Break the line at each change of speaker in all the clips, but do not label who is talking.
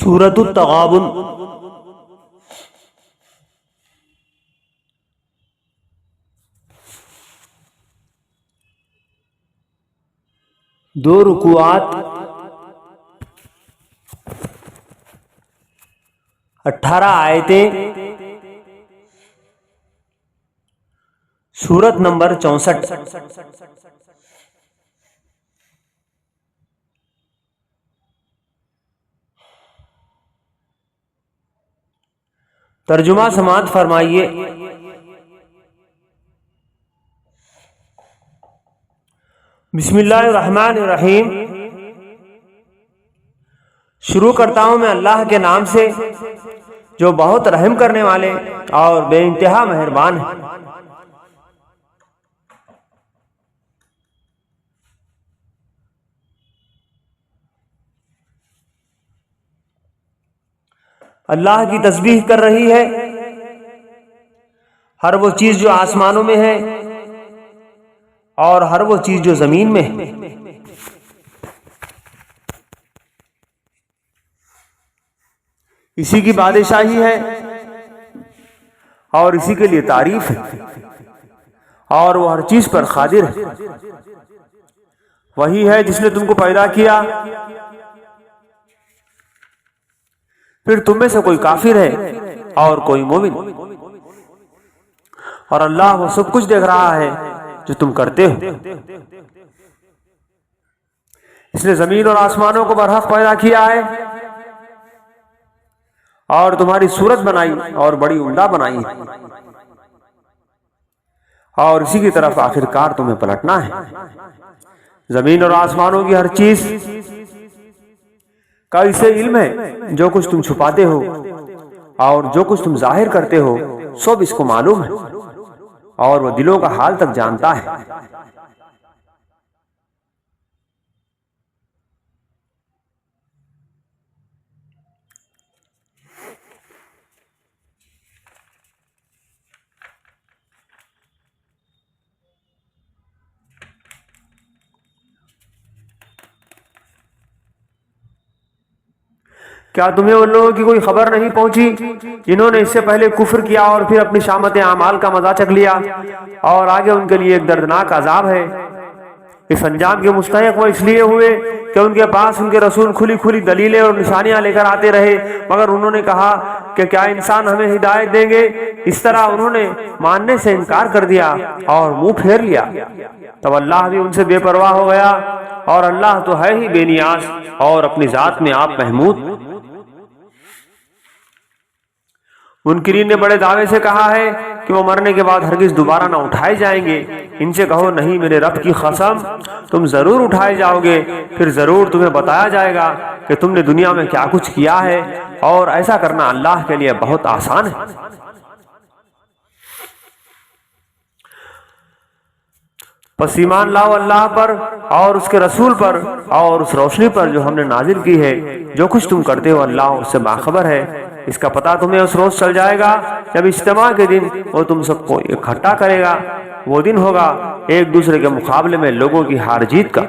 سورۃ التغابن۔ دو رکوعات، 18 آیتیں، سورت نمبر 64۔ ترجمہ سماعت فرمائیے۔ بسم اللہ الرحمن الرحیم۔ شروع کرتا ہوں میں اللہ کے نام سے جو بہت رحم کرنے والے اور بے انتہا مہربان ہیں۔ اللہ کی تسبیح کر رہی ہے ہر وہ چیز جو آسمانوں میں ہے اور ہر وہ چیز جو زمین میں ہے۔ اسی کی بادشاہی ہے اور اسی کے لیے تعریف ہے، اور وہ ہر چیز پر قادر ہے۔ وہی ہے جس نے تم کو پیدا کیا، پھر تم میں سے کوئی کافر ہے اور کوئی مومن، اور اللہ وہ سب کچھ دیکھ رہا ہے جو تم کرتے ہو۔ اس نے زمین اور آسمانوں کو برحق پیدا کیا ہے اور تمہاری صورت بنائی اور بڑی عمدہ بنائی ہے، اور اسی کی طرف آخرکار تمہیں پلٹنا ہے۔ زمین اور آسمانوں کی ہر چیز کا اسے علم ہے، جو کچھ تم چھپاتے ہو اور جو کچھ تم ظاہر کرتے ہو سب اس کو معلوم ہے، اور وہ دلوں کا حال تک جانتا ہے۔ کیا تمہیں ان لوگوں کی کوئی خبر نہیں پہنچی جنہوں نے اس سے پہلے کفر کیا اور پھر اپنی شامت اعمال کا مزہ چکھ لیا، اور آگے ان کے لیے ایک دردناک عذاب ہے۔ اس انجام کے مستحق وہ اس لیے ہوئے کہ ان کے پاس ان کے رسول کھلی کھلی دلیلیں اور نشانیاں لے کر آتے رہے، مگر انہوں نے کہا کہ کیا انسان ہمیں ہدایت دیں گے؟ اس طرح انہوں نے ماننے سے انکار کر دیا اور منہ پھیر لیا۔ تب اللہ بھی ان سے بے پرواہ ہو گیا، اور اللہ تو ہے ہی بے نیاز اور اپنی ذات میں آپ محمود۔ منکرین نے بڑے دعوے سے کہا ہے کہ وہ مرنے کے بعد ہرگز دوبارہ نہ اٹھائے جائیں گے۔ ان سے کہو نہیں، میرے رب کی قسم تم ضرور اٹھائے جاؤ گے، پھر ضرور تمہیں بتایا جائے گا کہ تم نے دنیا میں کیا کچھ کیا ہے، اور ایسا کرنا اللہ کے لیے بہت آسان ہے۔ پس ایمان لاؤ اللہ پر اور اس کے رسول پر اور اس روشنی پر جو ہم نے نازل کی ہے۔ جو کچھ تم کرتے ہو اللہ اس سے باخبر ہے۔ اس کا پتہ تمہیں اس روز چل جائے گا جب اجتماع کے دن وہ تم سب کو اکٹھا کرے گا۔ وہ دن ہوگا ایک دوسرے کے مقابلے میں لوگوں کی ہار جیت کا۔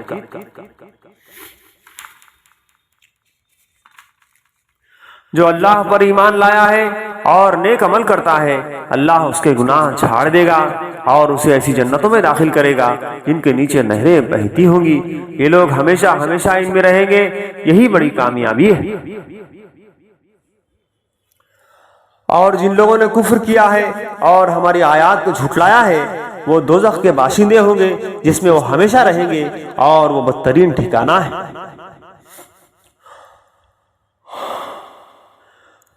جو اللہ پر ایمان لایا ہے اور نیک عمل کرتا ہے، اللہ اس کے گناہ چھاڑ دے گا اور اسے ایسی جنتوں میں داخل کرے گا جن کے نیچے نہریں بہتی ہوں گی۔ یہ لوگ ہمیشہ ہمیشہ ان میں رہیں گے، یہی بڑی کامیابی ہے۔ اور جن لوگوں نے کفر کیا ہے اور ہماری آیات کو جھٹلایا ہے، وہ دوزخ کے باشندے ہوں گے جس میں وہ ہمیشہ رہیں گے، اور وہ بدترین ٹھکانہ ہے۔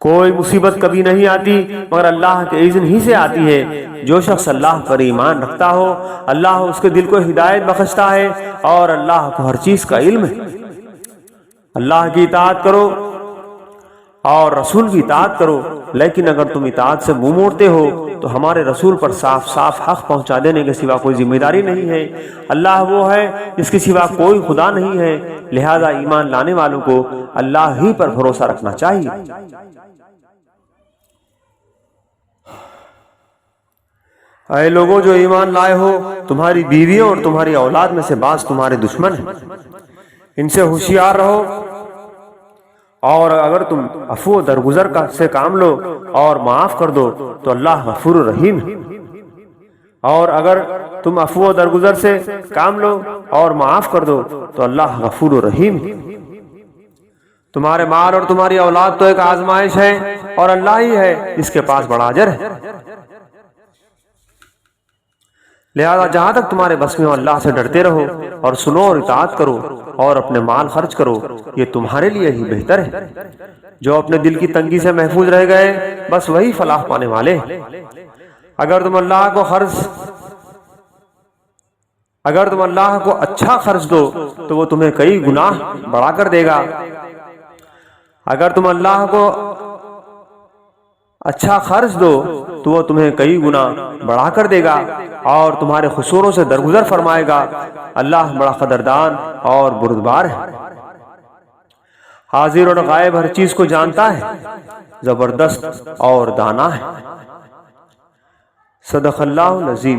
کوئی مصیبت کبھی نہیں آتی مگر اللہ کے اذن ہی سے آتی ہے۔ جو شخص اللہ پر ایمان رکھتا ہو اللہ اس کے دل کو ہدایت بخشتا ہے، اور اللہ کو ہر چیز کا علم ہے۔ اللہ کی اطاعت کرو اور رسول کی اطاعت کرو، لیکن اگر تم اطاعت سے منہ موڑتے ہو تو ہمارے رسول پر صاف صاف حق پہنچا دینے کے سوا کوئی ذمہ داری نہیں ہے۔ اللہ وہ ہے جس کے سوا کوئی خدا نہیں ہے، لہذا ایمان لانے والوں کو اللہ ہی پر بھروسہ رکھنا چاہیے۔ اے لوگوں جو ایمان لائے ہو، تمہاری بیویوں اور تمہاری اولاد میں سے بعض تمہارے دشمن ہیں، ان سے ہوشیار رہو اور اگر تم عفو و درگزر سے کام لو اور معاف کر دو تو اللہ غفور رحیم ہے۔ اور اگر تم عفو و درگزر سے کام لو اور معاف کر دو تو اللہ غفور رحیم ہے۔ تمہارے مال اور تمہاری اولاد تو ایک آزمائش ہے اور اللہ ہی ہے جس کے پاس بڑا اجر ہے، لہذا جہاں تک تمہارے بس میں ہو اللہ سے ڈرتے رہو اور سنو اور اطاعت کرو اور اپنے مال خرچ کرو، یہ تمہارے لیے ہی بہتر ہے۔ جو اپنے دل کی تنگی سے محفوظ رہ گئے بس وہی فلاح پانے والے ہیں۔ اگر تم اللہ کو اچھا خرچ دو تو وہ تمہیں کئی گناہ بڑھا کر دے گا۔ اگر تم اللہ کو اچھا خرچ دو تو وہ تمہیں کئی گنا بڑھا کر دے گا اور تمہارے قصوروں سے درگزر فرمائے گا۔ اللہ بڑا قدردان اور بردبار ہے، حاضر اور غائب ہر چیز کو جانتا ہے، زبردست اور دانا ہے۔ صدق اللہ العظیم۔